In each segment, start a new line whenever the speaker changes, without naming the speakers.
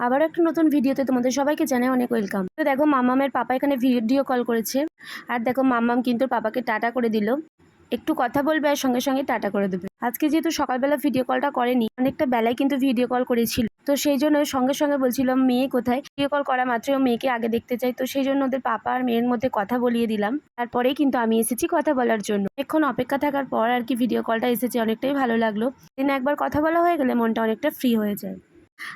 আবার একটা নতুন ভিডিওতে তোমাদের সবাইকে জানাই অনেক ওয়েলকাম। তো দেখো মাম্মামের পাপা এখানে ভিডিও কল করেছে, আর দেখো মাম্মাম কিন্তু পাপাকে টাটা করে দিল। একটু কথা বলবে আর সঙ্গে সঙ্গে টাটা করে দেবে। আজকে যেহেতু সকালবেলা ভিডিও কলটা করেনি, অনেকটা বেলায় কিন্তু ভিডিও কল করেছিল, তো সেই জন্য সঙ্গে সঙ্গে বলছিলাম মেয়ে কোথায়। ভিডিও কল করা মাত্রই ও মেয়েকে আগে দেখতে চাই, তো সেই জন্য ওদের পাপা আর মেয়ের মধ্যে কথা বলিয়ে দিলাম। তারপরেই কিন্তু আমি এসেছি কথা বলার জন্য। এখন অপেক্ষা থাকার পর আর কি ভিডিও কলটা এসেছে, অনেকটাই ভালো লাগলো। দিনে একবার কথা বলা হয়ে গেলে মনটা অনেকটা ফ্রি হয়ে যায়।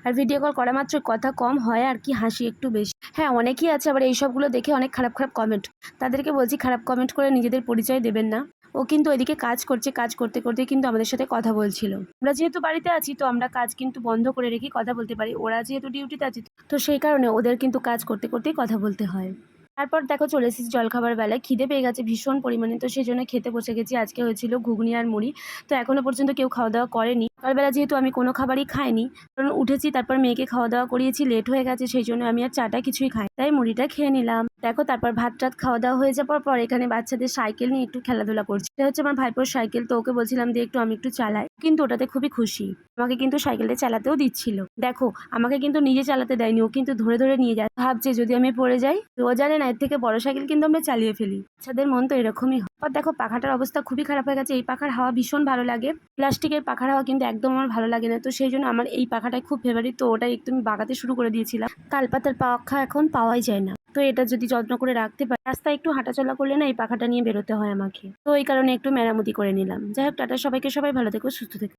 আর ভিডিও কল করা মাত্র কথা কম হয় আর কি হাসি একটু বেশি। হ্যাঁ, অনেকেই আছে আবার এইসবগুলো দেখে অনেক খারাপ খারাপ কমেন্ট। তাদেরকে বলছি খারাপ কমেন্ট করে নিজেদের পরিচয় দেবেন না। ও কিন্তু ওইদিকে কাজ করছে, কাজ করতে করতে কিন্তু আমাদের সাথে কথা বলছিল। আমরা যেহেতু বাড়িতে আছি তো আমরা কাজ কিন্তু বন্ধ করে রেখে কথা বলতে পারি, ওরা যেহেতু ডিউটিতে আছে তো সেই কারণে ওদের কিন্তু কাজ করতে করতেই কথা বলতে হয়। তারপর দেখো চলে এসেছি জলখাবার বেলায়, খিদে পেয়ে গেছে ভীষণ পরিমাণে, তো সেই জন্য খেতে বসে গেছি। আজকে হয়েছিল ঘুগনি আর মুড়ি। তো এখনো পর্যন্ত কেউ খাওয়া দাওয়া করেনি। সকালবেলা যেহেতু আমি কোনো খাবারই খাইনি, কারণ উঠেছি তারপর মেয়েকে খাওয়া দাওয়া করিয়েছি, লেট হয়ে গেছে, সেই জন্য আমি আর চাটা কিছুই খাই, তাই মুড়িটা খেয়ে নিলাম। দেখো তারপর ভাত টাত খাওয়া দাওয়া হয়ে যাওয়ার পর এখানে বাচ্চাদের সাইকেল নিয়ে একটু খেলাধুলা করছি। এটা হচ্ছে আমার ভাইপোর সাইকেল, তো ওকে বলছিলাম দিয়ে একটু আমি একটু চালাই, কিন্তু ওটাতে খুবই খুশি। আমাকে কিন্তু সাইকেলটা চালাতেও দিচ্ছিল। দেখো আমাকে কিন্তু নিজে চালাতে দেয়নি, ও কিন্তু ধরে ধরে নিয়ে যায়, ভাবছে যদি আমি পড়ে যাই। ও জানে না এর থেকে বড় সাইকেল কিন্তু আমরা চালিয়ে ফেলি। বাচ্চাদের মন তো এরকমই হয়। আর দেখো পাখাটার অবস্থা খুবই খারাপ হয়ে গেছে। এই পাখার হাওয়া ভীষণ ভালো লাগে, প্লাস্টিকের পাখার হাওয়া কিন্তু একদম আমার ভালো লাগে না, তো সেই জন্য আমার এই পাখাটাই খুব ফেভারিট। তো ওটাই একদম বাগাতে শুরু করে দিয়েছিলাম। তালপাতার পাখা এখন পাওয়াই যায় না, তো এটা যদি যত্ন করে রাখতে পারি, রাস্তায় একটু হাঁটাচলা করলে না এই পাখাটা নিয়ে বেরোতে হয় আমাকে, তো এই কারণে একটু মেরামতি করে নিলাম। যাই হোক টাটা সবাইকে, সবাই ভালো থেকো, সুস্থ থেকো।